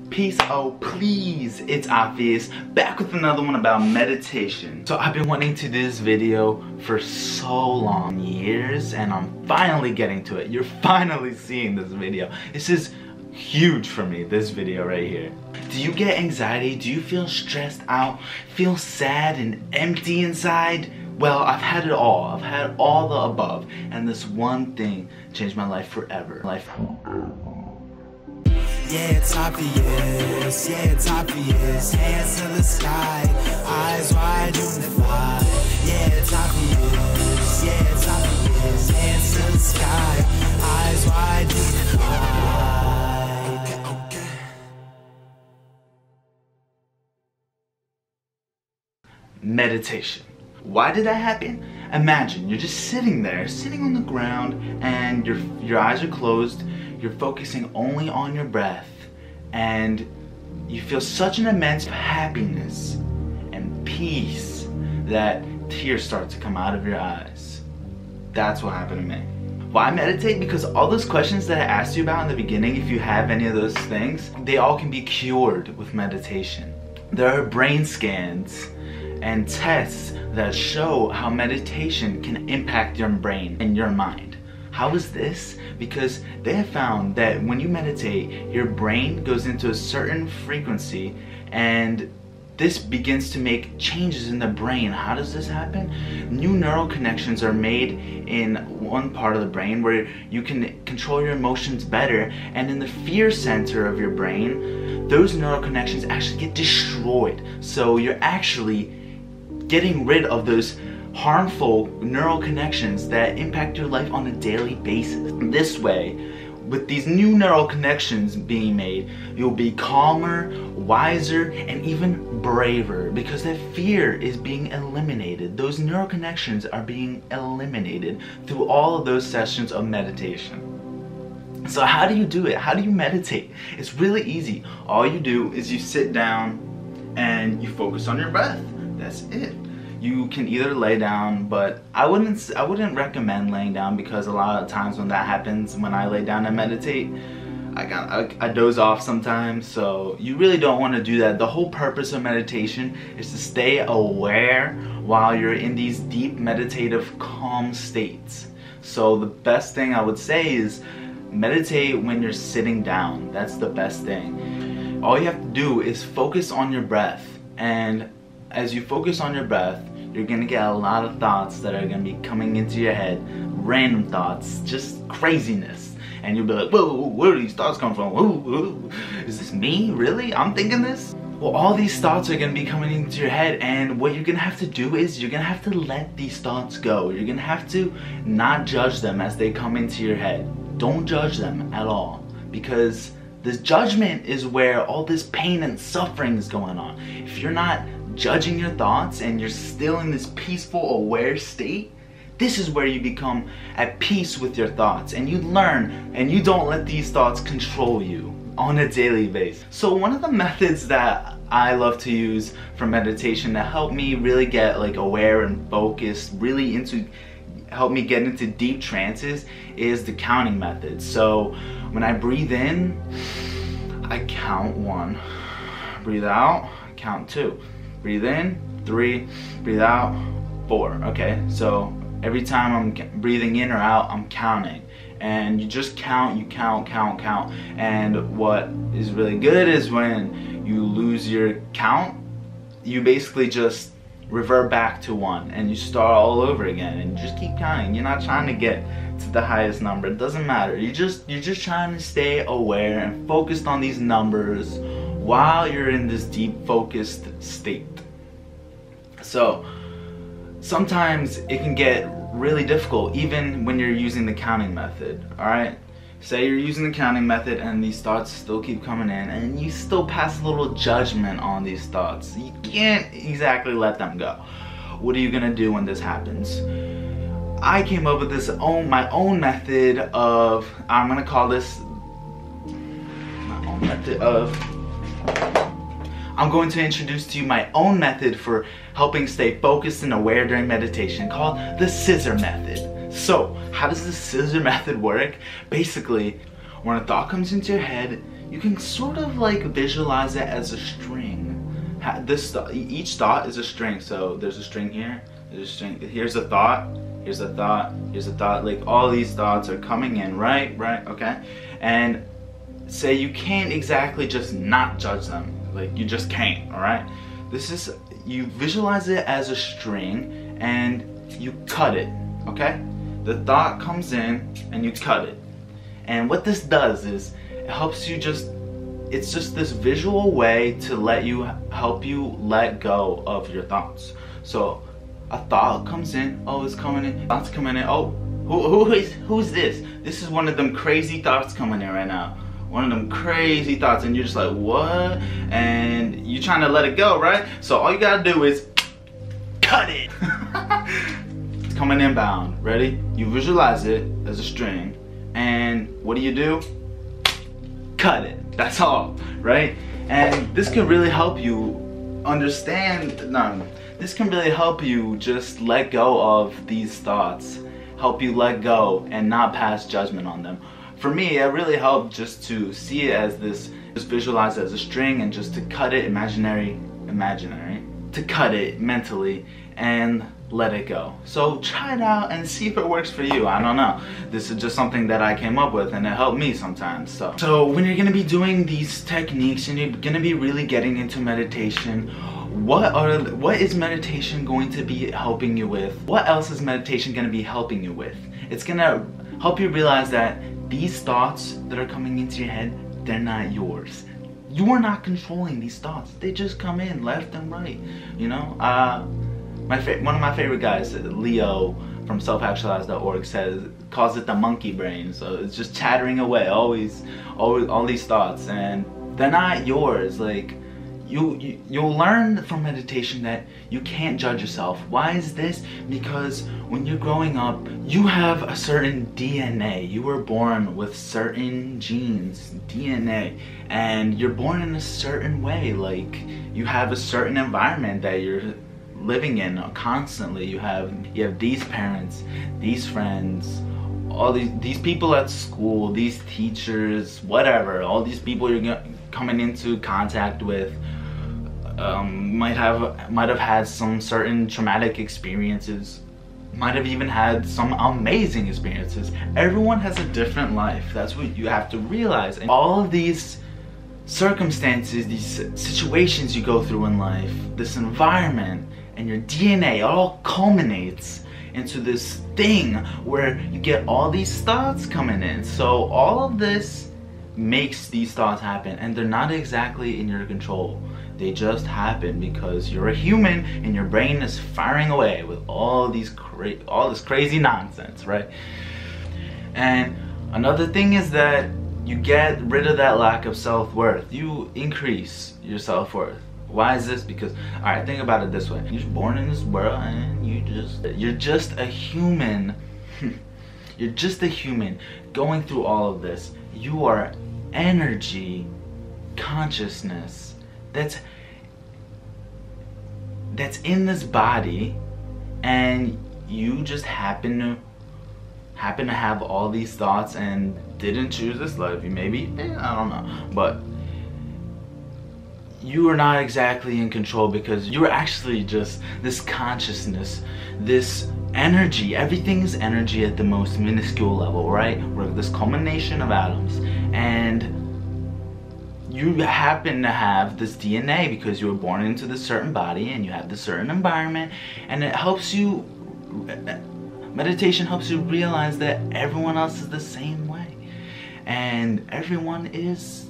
Peace, oh please, it's obvious, back with another one about meditation. So I've been wanting to do this video for so long, years, and I'm finally getting to it. You're finally seeing this video. This is huge for me, this video right here. Do you get anxiety? Do you feel stressed out? Feel sad and empty inside? Well, I've had it all. I've had all the above, and this one thing changed my life forever. Yeah, it's obvious, yeah, it's obvious. Hands to the sky, eyes wide, unify. Yeah, it's obvious, yeah, it's obvious. Hands to the sky, eyes wide, unify. Okay. Meditation. Why did that happen? Imagine you're just sitting there, sitting on the ground, and your eyes are closed. You're focusing only on your breath, and you feel such an immense happiness and peace that tears start to come out of your eyes. That's what happened to me. Why meditate? Because all those questions that I asked you about in the beginning, if you have any of those things, they all can be cured with meditation. There are brain scans and tests that show how meditation can impact your brain and your mind. How is this? Because they have found that when you meditate, your brain goes into a certain frequency, and this begins to make changes in the brain. How does this happen? New neural connections are made in one part of the brain where you can control your emotions better, and in the fear center of your brain, those neural connections actually get destroyed. So you're actually getting rid of those harmful neural connections that impact your life on a daily basis. This way, with these new neural connections being made, you'll be calmer, wiser, and even braver, because that fear is being eliminated. Those neural connections are being eliminated through all of those sessions of meditation. So how do you do it? How do you meditate? It's really easy. All you do is you sit down and you focus on your breath. That's it. You can either lay down, but I wouldn't recommend laying down, because a lot of times when that happens, when I lay down and meditate, I doze off sometimes. So you really don't want to do that. The whole purpose of meditation is to stay aware while you're in these deep meditative calm states. So the best thing I would say is meditate when you're sitting down. That's the best thing. All you have to do is focus on your breath, and as you focus on your breath, you're gonna get a lot of thoughts that are gonna be coming into your head. Random thoughts, just craziness. And you'll be like, whoa, where do these thoughts come from? Whoa, is this me? Really? I'm thinking this? Well, all these thoughts are gonna be coming into your head, and what you're gonna have to do is you're gonna have to let these thoughts go. You're gonna have to not judge them as they come into your head. Don't judge them at all, because this judgment is where all this pain and suffering is going on. If you're not judging your thoughts and you're still in this peaceful, aware state, this is where you become at peace with your thoughts, and you learn, and you don't let these thoughts control you on a daily basis. So one of the methods that I love to use for meditation to help me really get aware and focused, really help me get into deep trances, is the counting method. So when I breathe in, I count 1. Breathe out, I count 2. Breathe in, 3, breathe out, 4. Okay, so every time I'm breathing in or out, I'm counting. And you just count, you count. And what is really good is when you lose your count, you basically just revert back to 1 and you start all over again, and you just keep counting. You're not trying to get to the highest number. It doesn't matter. You're just trying to stay aware and focused on these numbers while you're in this deep focused state. So sometimes it can get really difficult even when you're using the counting method. Alright, say you're using the counting method and these thoughts still keep coming in, and you still pass a little judgment on these thoughts. You can't exactly let them go. What are you gonna do when this happens? I came up with my own method of, I'm gonna call this my own method of, I'm going to introduce to you my own method for helping stay focused and aware during meditation, called the scissor method. So how does the scissor method work? Basically, when a thought comes into your head, you can sort of like visualize it as a string. Each thought is a string. So there's a string here, there's a string, here's a thought, here's a thought, here's a thought. Like all these thoughts are coming in, right, okay? And say you can't exactly just not judge them. Like you just can't, all right? You visualize it as a string and you cut it, okay? The thought comes in and you cut it. And what this does is it helps you it's just this visual way to help you let go of your thoughts. So a thought comes in, oh, it's coming in, thoughts coming in, oh, who's this? This is one of them crazy thoughts coming in right now. One of them crazy thoughts, and you're just like, what? And you're trying to let it go, right? So all you gotta do is cut it. It's coming inbound, ready? You visualize it as a string, and what do? Cut it. That's all, right? And this can really help you understand, this can really help you just let go of these thoughts, help you let go and not pass judgment on them. For me, it really helped just to see it as just visualize it as a string and just to cut it imaginary, to cut it mentally and let it go. So try it out and see if it works for you. I don't know. This is just something that I came up with and it helped me sometimes. So when you're gonna be doing these techniques and you're gonna be really getting into meditation, what is meditation going to be helping you with? What else is meditation gonna be helping you with? It's gonna help you realize that these thoughts that are coming into your head, they're not yours. You are not controlling these thoughts. They just come in left and right, you know? One of my favorite guys, Leo from selfactualize.org, calls it the monkey brain. So it's just chattering away, always all these thoughts, and they're not yours. Like you'll learn from meditation that you can't judge yourself. Why is this? Because when you're growing up, you have a certain DNA. You were born with certain genes, DNA, and you're born in a certain way. Like you have a certain environment that you're living in constantly. You have these parents, these friends, all these people at school, these teachers, whatever. All these people you're coming into contact with might have had some certain traumatic experiences, might have even had some amazing experiences. Everyone has a different life. That's what you have to realize. And all of these circumstances, these situations you go through in life, this environment, and your DNA, it all culminates into this thing where you get all these thoughts coming in. So all of this makes these thoughts happen, and they're not exactly in your control. They just happen because you're a human and your brain is firing away with all this crazy nonsense, right? And another thing is that you get rid of that lack of self-worth. You increase your self-worth. Why is this? Because, alright, think about it this way. You're born in this world and you're just a human. You're just a human going through all of this. You are energy, consciousness that's in this body, and you just happen to have all these thoughts and didn't choose this life. You maybe, I don't know, but you are not exactly in control because you're actually just this consciousness, this energy. Everything is energy at the most minuscule level, right? We're this culmination of atoms, and you happen to have this DNA because you were born into this certain body and you have this certain environment, and it helps you, meditation helps you realize that everyone else is the same way, and everyone is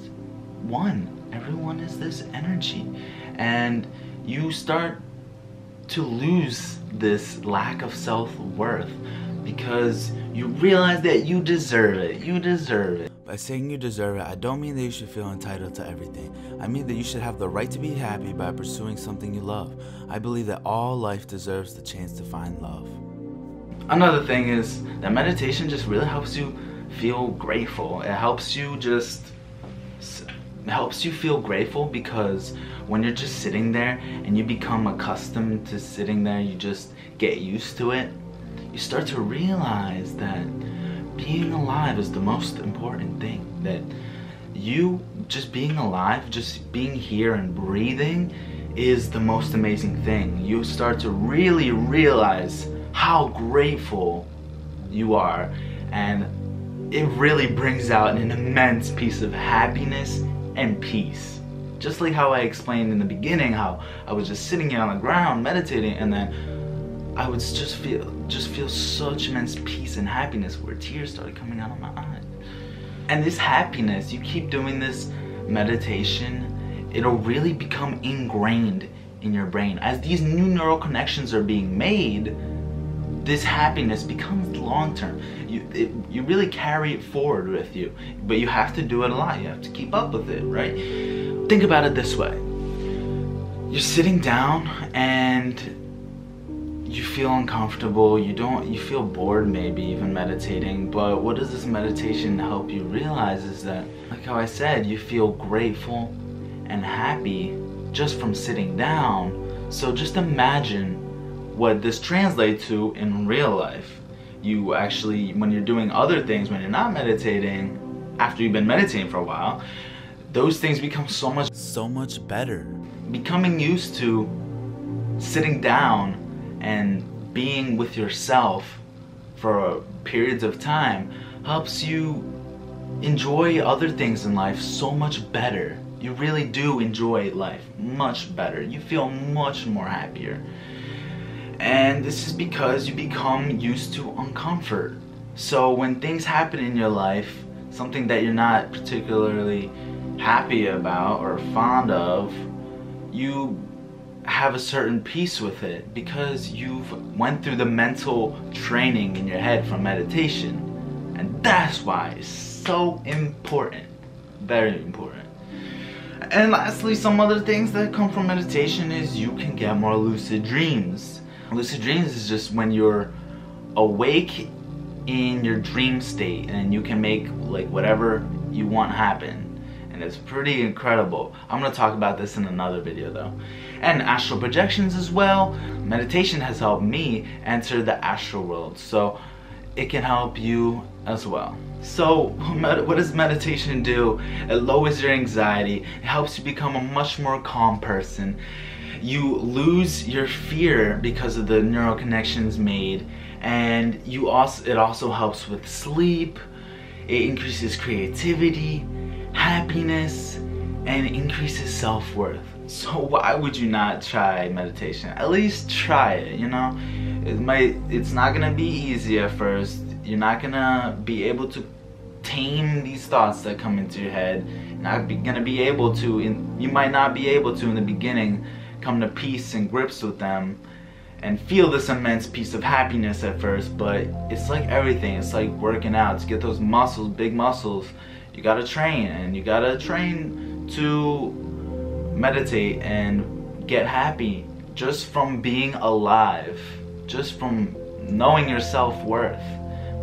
one. Everyone is this energy, and you start to lose this lack of self-worth because you realize that you deserve it. You deserve it. By saying you deserve it, I don't mean that you should feel entitled to everything. I mean that you should have the right to be happy by pursuing something you love. I believe that all life deserves the chance to find love. Another thing is that meditation just really helps you feel grateful. It helps you feel grateful because when you're just sitting there and you become accustomed to sitting there, you just get used to it, you start to realize that being alive is the most important thing. That you just being alive, just being here and breathing is the most amazing thing. You start to really realize how grateful you are, and it really brings out an immense piece of happiness and peace. Just like how I explained in the beginning, how I was just sitting here on the ground meditating, and then I would just feel such immense peace and happiness where tears started coming out of my eyes. And this happiness, you keep doing this meditation, it'll really become ingrained in your brain. As these new neural connections are being made, this happiness becomes long-term. You really carry it forward with you, but you have to do it a lot. You have to keep up with it, right? Think about it this way. You're sitting down and you feel uncomfortable, you feel bored maybe even meditating, but what does this meditation help you realize is that, like how I said, you feel grateful and happy just from sitting down. So just imagine what this translates to in real life. You actually, when you're doing other things, when you're not meditating, after you've been meditating for a while, those things become so much better. Becoming used to sitting down and being with yourself for periods of time helps you enjoy other things in life so much better. You really do enjoy life much better. You feel much more happier. And this is because you become used to uncomfort. So when things happen in your life, something that you're not particularly happy about or fond of, you have a certain peace with it because you've went through the mental training in your head from meditation. And that's why it's so important, very important. And lastly, some other things that come from meditation is you can get more lucid dreams. Lucid dreams is just when you're awake in your dream state and you can make like whatever you want happen. And it's pretty incredible. I'm going to talk about this in another video though. And astral projections as well. Meditation has helped me enter the astral world, so it can help you as well. So what does meditation do? It lowers your anxiety. It helps you become a much more calm person. You lose your fear because of the neural connections made, and it also helps with sleep. It increases creativity, happiness, and increases self-worth. So why would you not try meditation? At least try it, you know? It's not gonna be easy at first. You're not gonna be able to tame these thoughts that come into your head. You might not be able to in the beginning come to peace and grips with them and feel this immense piece of happiness at first, but it's like everything. It's like working out. To get those muscles, big muscles, you gotta train, and you gotta train to meditate and get happy just from being alive, just from knowing your self-worth.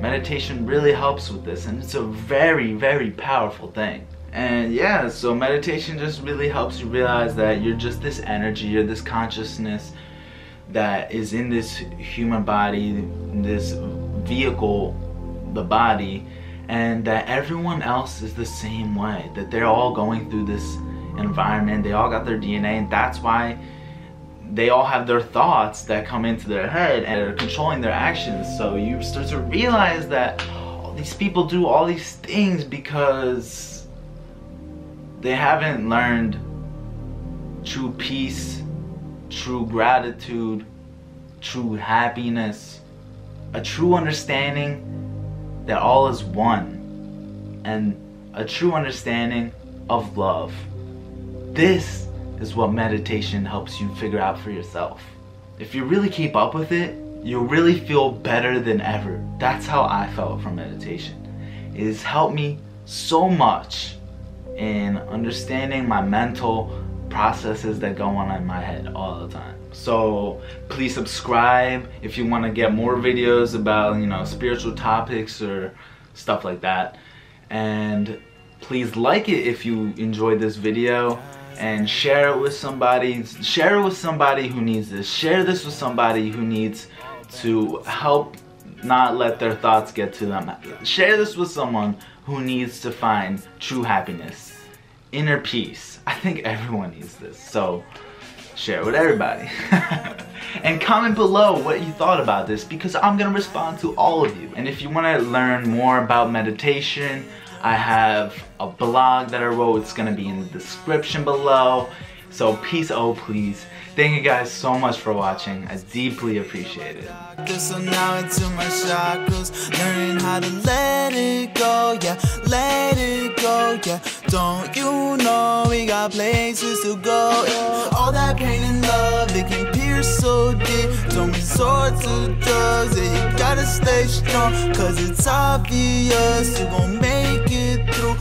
Meditation really helps with this, and it's a very, very powerful thing. And yeah, so meditation just really helps you realize that you're just this energy, you're this consciousness that is in this human body, this vehicle, the body, and that everyone else is the same way, that they're all going through this environment, they all got their DNA, and that's why they all have their thoughts that come into their head and are controlling their actions. So you start to realize that all these people do all these things because they haven't learned true peace, true gratitude, true happiness, a true understanding that all is one, and a true understanding of love. This is what meditation helps you figure out for yourself. If you really keep up with it, you'll really feel better than ever. That's how I felt from meditation. It has helped me so much in understanding my mental processes that go on in my head all the time. So please subscribe if you want to get more videos about, you know, spiritual topics or stuff like that. And please like it if you enjoyed this video, and share it with somebody. Share it with somebody who needs this. Share this with somebody who needs to help not let their thoughts get to them. Share this with someone who needs to find true happiness inner peace. I think everyone needs this, so share it with everybody. And comment below what you thought about this, because I'm gonna respond to all of you. And if you want to learn more about meditation, I have a blog that I wrote. It's gonna be in the description below. So peace, oh please. Thank you guys so much for watching. I deeply appreciate it. So now into my chakras, learning how to let it go, yeah, let it go, yeah. Don't you know we got places to go, yeah. All that pain and love, it can pierce so deep. Don't resort to drugs, yeah, you gotta stay strong, cause it's obvious you gon' make it through.